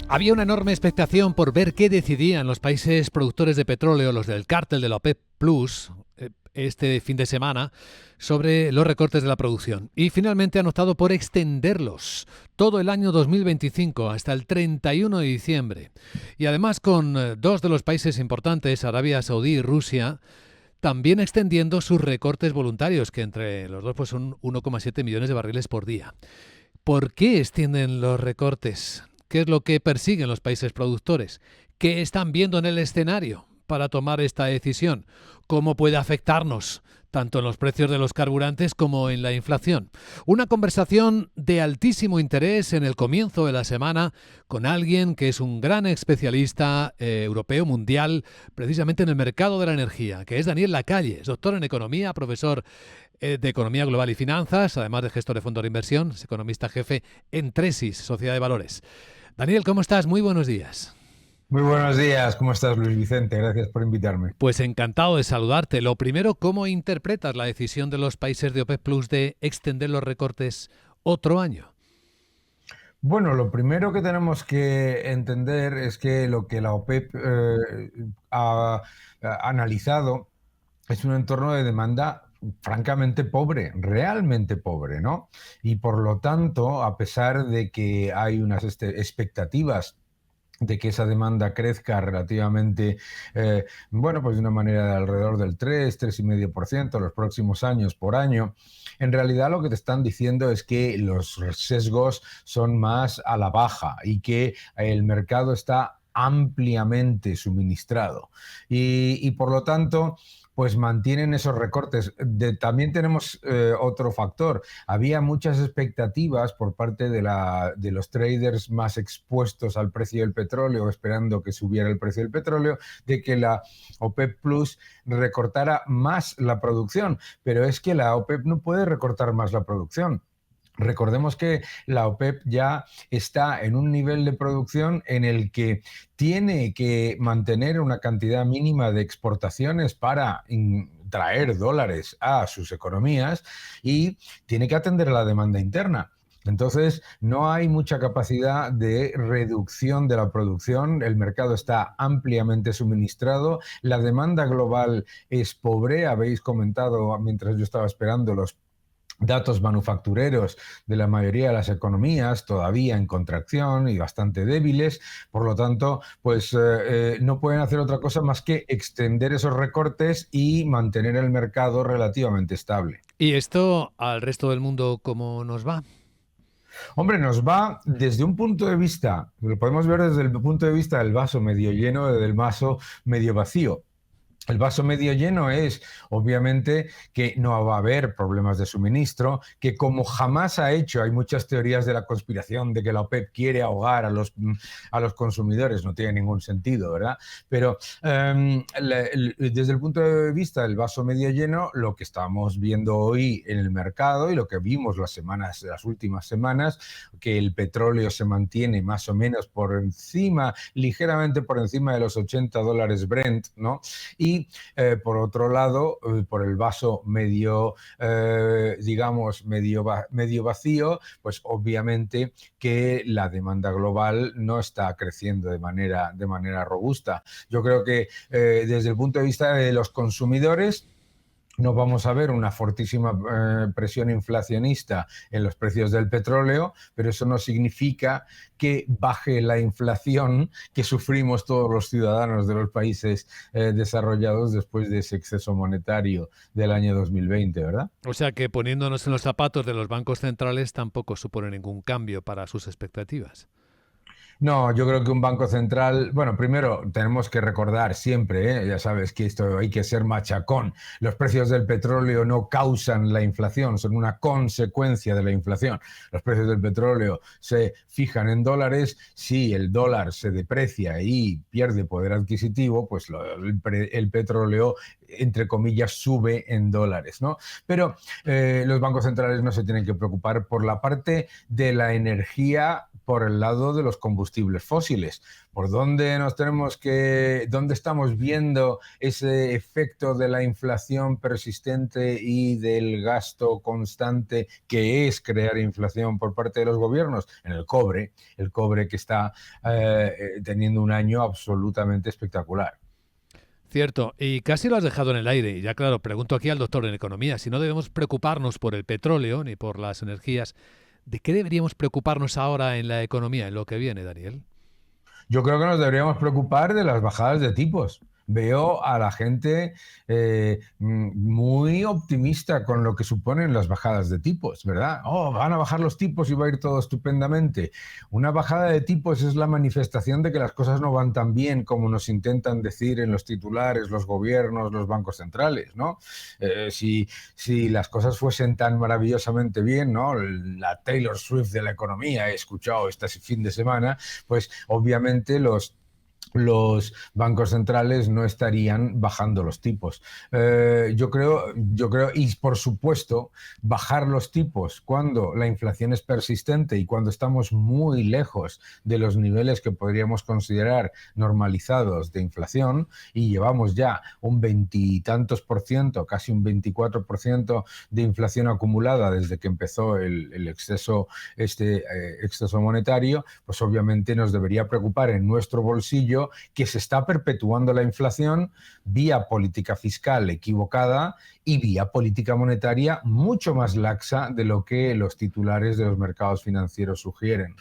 Había una enorme expectación por ver qué decidían los países productores de petróleo, los del cártel de la OPEP Plus, este fin de semana, sobre los recortes de la producción. Y finalmente han optado por extenderlos todo el año 2025 hasta el 31 de diciembre. Y además con dos de los países importantes, Arabia Saudí y Rusia, también extendiendo sus recortes voluntarios, que entre los dos pues son 1,7 millones de barriles por día. ¿Por qué extienden los recortes? ¿Qué es lo que persiguen los países productores? ¿Qué están viendo en el escenario para tomar esta decisión? ¿Cómo puede afectarnos tanto en los precios de los carburantes como en la inflación? Una conversación de altísimo interés en el comienzo de la semana con alguien que es un gran especialista europeo mundial precisamente en el mercado de la energía, que es Daniel Lacalle, es doctor en economía, profesor de Economía Global y Finanzas, además de gestor de fondos de inversión, es economista jefe en Tresis, Sociedad de Valores. Daniel, ¿cómo estás? Muy buenos días. Muy buenos días, ¿cómo estás, Luis Vicente? Gracias por invitarme. Pues encantado de saludarte. Lo primero, ¿cómo interpretas la decisión de los países de OPEP Plus de extender los recortes otro año? Bueno, lo primero que tenemos que entender es que lo que la OPEP ha analizado es un entorno de demanda francamente pobre, realmente pobre, ¿no? Y por lo tanto, a pesar de que hay unas expectativas de que esa demanda crezca relativamente, bueno, pues de una manera de alrededor del 3,5% los próximos años por año. En realidad lo que te están diciendo es que los sesgos son más a la baja y que el mercado está ampliamente suministrado. Y por lo tanto, pues mantienen esos recortes. También tenemos otro factor. Había muchas expectativas por parte de los traders más expuestos al precio del petróleo, esperando que subiera el precio del petróleo, de que la OPEP Plus recortara más la producción. Pero es que la OPEP no puede recortar más la producción. Recordemos que la OPEP ya está en un nivel de producción en el que tiene que mantener una cantidad mínima de exportaciones para traer dólares a sus economías y tiene que atender a la demanda interna. Entonces, no hay mucha capacidad de reducción de la producción, el mercado está ampliamente suministrado, la demanda global es pobre, habéis comentado mientras yo estaba esperando los datos manufactureros de la mayoría de las economías todavía en contracción y bastante débiles, por lo tanto, pues no pueden hacer otra cosa más que extender esos recortes y mantener el mercado relativamente estable. ¿Y esto al resto del mundo cómo nos va? Hombre, nos va desde un punto de vista, lo podemos ver desde el punto de vista del vaso medio lleno, del vaso medio vacío. El vaso medio lleno es, obviamente, que no va a haber problemas de suministro, que como jamás ha hecho, hay muchas teorías de la conspiración de que la OPEP quiere ahogar a los consumidores, no tiene ningún sentido, ¿verdad? Pero desde el punto de vista del vaso medio lleno, lo que estamos viendo hoy en el mercado y lo que vimos las últimas semanas, que el petróleo se mantiene más o menos por encima, ligeramente por encima de los $80 Brent, ¿no? Y por otro lado, por el vaso medio, digamos, medio vacío, pues obviamente que la demanda global no está creciendo de manera robusta. Yo creo que desde el punto de vista de los consumidores, no vamos a ver una fortísima presión inflacionista en los precios del petróleo, pero eso no significa que baje la inflación que sufrimos todos los ciudadanos de los países desarrollados después de ese exceso monetario del año 2020, ¿verdad? O sea que poniéndonos en los zapatos de los bancos centrales tampoco supone ningún cambio para sus expectativas. No, yo creo que un banco central, bueno, primero tenemos que recordar siempre, ya sabes que esto hay que ser machacón, los precios del petróleo no causan la inflación, son una consecuencia de la inflación. Los precios del petróleo se fijan en dólares, si el dólar se deprecia y pierde poder adquisitivo, pues el petróleo, entre comillas, sube en dólares, ¿no? Pero los bancos centrales no se tienen que preocupar por la parte de la energía por el lado de los combustibles fósiles. ¿Por dónde dónde estamos viendo ese efecto de la inflación persistente y del gasto constante que es crear inflación por parte de los gobiernos? En el cobre que está teniendo un año absolutamente espectacular. Cierto, y casi lo has dejado en el aire. Y ya claro, pregunto aquí al doctor en economía, si no debemos preocuparnos por el petróleo ni por las energías, ¿de qué deberíamos preocuparnos ahora en la economía, en lo que viene, Daniel? Yo creo que nos deberíamos preocupar de las bajadas de tipos. Veo a la gente muy optimista con lo que suponen las bajadas de tipos, ¿verdad? Oh, van a bajar los tipos y va a ir todo estupendamente. Una bajada de tipos es la manifestación de que las cosas no van tan bien como nos intentan decir en los titulares, los gobiernos, los bancos centrales, ¿no? Si las cosas fuesen tan maravillosamente bien, ¿no? La Taylor Swift de la economía, he escuchado este fin de semana, pues obviamente los bancos centrales no estarían bajando los tipos. Y por supuesto, bajar los tipos cuando la inflación es persistente y cuando estamos muy lejos de los niveles que podríamos considerar normalizados de inflación, y llevamos ya un veintitantos por ciento, casi un 24% de inflación acumulada desde que empezó el exceso monetario, pues obviamente nos debería preocupar en nuestro bolsillo que se está perpetuando la inflación vía política fiscal equivocada y vía política monetaria mucho más laxa de lo que los titulares de los mercados financieros sugieren.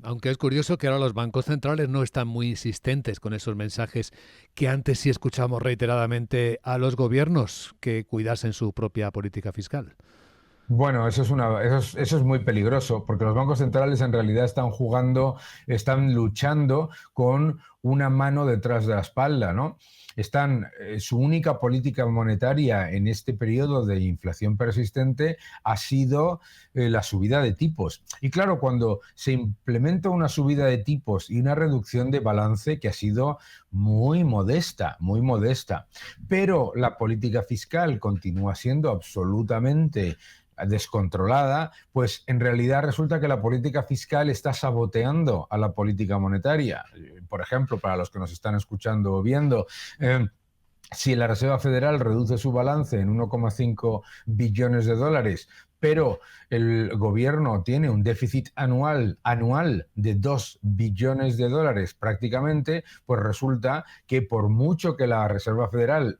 Aunque es curioso que ahora los bancos centrales no están muy insistentes con esos mensajes que antes sí escuchamos reiteradamente a los gobiernos que cuidasen su propia política fiscal. Bueno, eso es muy peligroso, porque los bancos centrales en realidad están luchando con una mano detrás de la espalda, ¿no? Su única política monetaria en este periodo de inflación persistente ha sido la subida de tipos. Y claro, cuando se implementa una subida de tipos y una reducción de balance que ha sido muy modesta, pero la política fiscal continúa siendo absolutamente descontrolada, pues en realidad resulta que la política fiscal está saboteando a la política monetaria. Por ejemplo, para los que nos están escuchando o viendo, si la Reserva Federal reduce su balance en 1,5 billones de dólares, pero el gobierno tiene un déficit anual de 2 billones de dólares prácticamente, pues resulta que por mucho que la Reserva Federal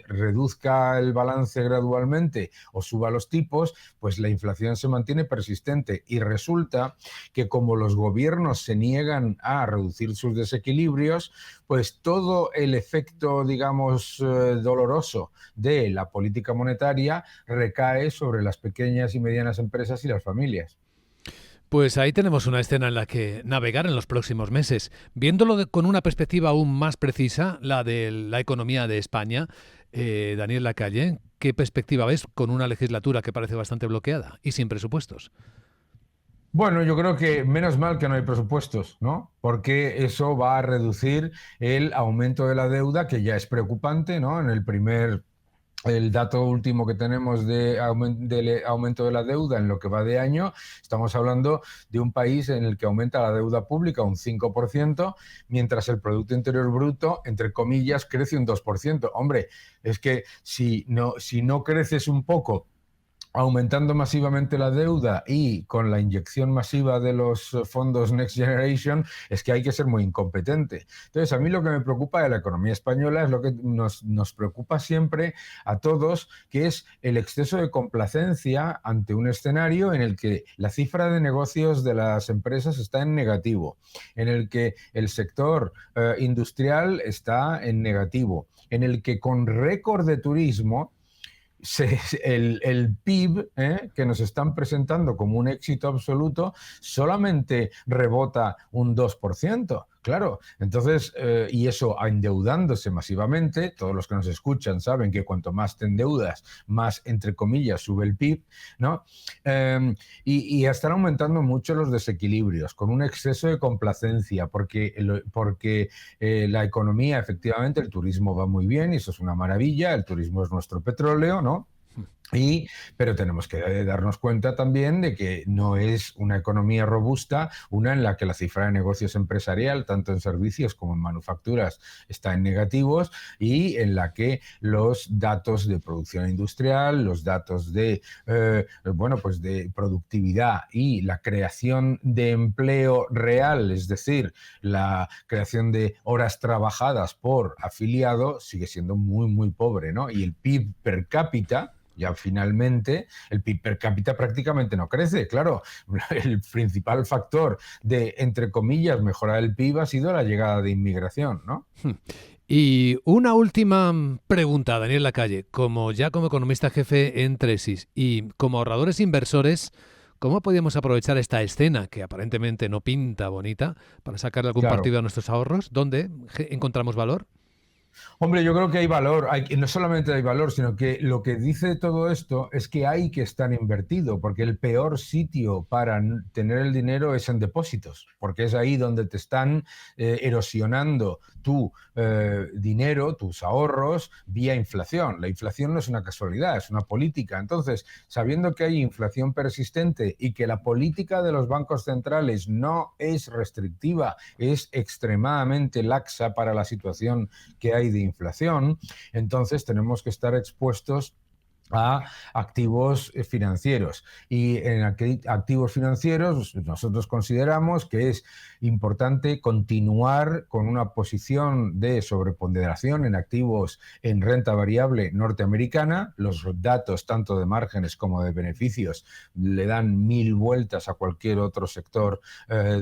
reduzca el balance gradualmente o suba los tipos, pues la inflación se mantiene persistente y resulta que como los gobiernos se niegan a reducir sus desequilibrios, pues todo el efecto, digamos, doloroso de la política monetaria recae sobre las pequeñas y medianas empresas y las familias. Pues ahí tenemos una escena en la que navegar en los próximos meses. Con una perspectiva aún más precisa, la de la economía de España, Daniel Lacalle, ¿qué perspectiva ves con una legislatura que parece bastante bloqueada y sin presupuestos? Bueno, yo creo que menos mal que no hay presupuestos, ¿no? Porque eso va a reducir el aumento de la deuda, que ya es preocupante, ¿no? El dato último que tenemos de aumento de la deuda en lo que va de año, estamos hablando de un país en el que aumenta la deuda pública un 5%, mientras el Producto Interior Bruto, entre comillas, crece un 2%. Hombre, es que si no creces un poco aumentando masivamente la deuda y con la inyección masiva de los fondos Next Generation, es que hay que ser muy incompetente. Entonces, a mí lo que me preocupa de la economía española es lo que nos preocupa siempre a todos, que es el exceso de complacencia ante un escenario en el que la cifra de negocios de las empresas está en negativo, en el que el sector industrial está en negativo, en el que con récord de turismo el PIB que nos están presentando como un éxito absoluto solamente rebota un 2%. Claro, entonces, y eso endeudándose masivamente, todos los que nos escuchan saben que cuanto más te endeudas, más, entre comillas, sube el PIB, ¿no? Y están aumentando mucho los desequilibrios, con un exceso de complacencia, porque la economía, efectivamente, el turismo va muy bien, y eso es una maravilla, el turismo es nuestro petróleo, ¿no? Pero tenemos que darnos cuenta también de que no es una economía robusta, una en la que la cifra de negocios empresarial, tanto en servicios como en manufacturas, está en negativos, y en la que los datos de producción industrial, los datos de, pues de productividad y la creación de empleo real, es decir, la creación de horas trabajadas por afiliado, sigue siendo muy, muy pobre, ¿no? Y el PIB per cápita, ya finalmente, el PIB per cápita prácticamente no crece. Claro, el principal factor de, entre comillas, mejorar el PIB ha sido la llegada de inmigración, ¿no? Y una última pregunta, Daniel Lacalle. Como economista jefe en Tresis y como ahorradores inversores, ¿cómo podemos aprovechar esta escena que aparentemente no pinta bonita para sacarle algún Claro. partido a nuestros ahorros? ¿Dónde encontramos valor? Hombre, yo creo que hay valor, no solamente hay valor, sino que lo que dice todo esto es que hay que estar invertido, porque el peor sitio para tener el dinero es en depósitos, porque es ahí donde te están erosionando tu dinero, tus ahorros, vía inflación. La inflación no es una casualidad, es una política. Entonces, sabiendo que hay inflación persistente y que la política de los bancos centrales no es restrictiva, es extremadamente laxa para la situación que hay de inflación, entonces tenemos que estar expuestos a activos financieros. Y en activos financieros nosotros consideramos que es importante continuar con una posición de sobreponderación en activos en renta variable norteamericana. Los datos tanto de márgenes como de beneficios le dan 1000 vueltas a cualquier otro sector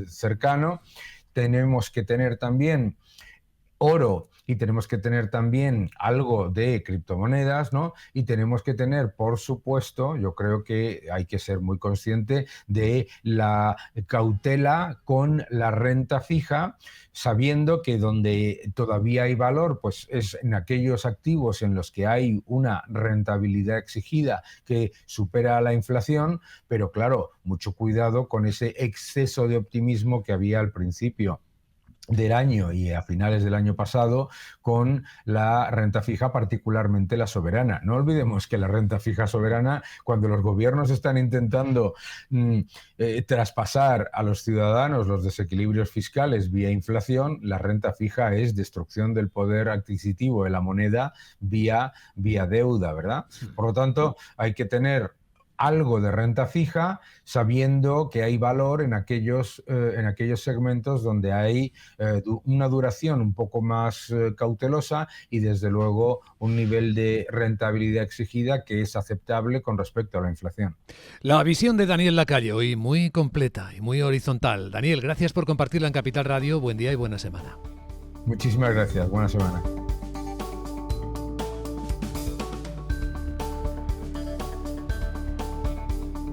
cercano. Tenemos que tener también oro y tenemos que tener también algo de criptomonedas, ¿no? Y tenemos que tener, por supuesto, yo creo que hay que ser muy consciente de la cautela con la renta fija, sabiendo que donde todavía hay valor, pues es en aquellos activos en los que hay una rentabilidad exigida que supera la inflación, pero claro, mucho cuidado con ese exceso de optimismo que había al principio del año y a finales del año pasado con la renta fija, particularmente la soberana. No olvidemos que la renta fija soberana, cuando los gobiernos están intentando traspasar a los ciudadanos los desequilibrios fiscales vía inflación, la renta fija es destrucción del poder adquisitivo de la moneda vía deuda, ¿verdad? Por lo tanto, hay que tener algo de renta fija, sabiendo que hay valor en aquellos segmentos donde hay una duración un poco más cautelosa y desde luego un nivel de rentabilidad exigida que es aceptable con respecto a la inflación. La visión de Daniel Lacalle, hoy muy completa y muy horizontal. Daniel, gracias por compartirla en Capital Radio. Buen día y buena semana. Muchísimas gracias. Buena semana.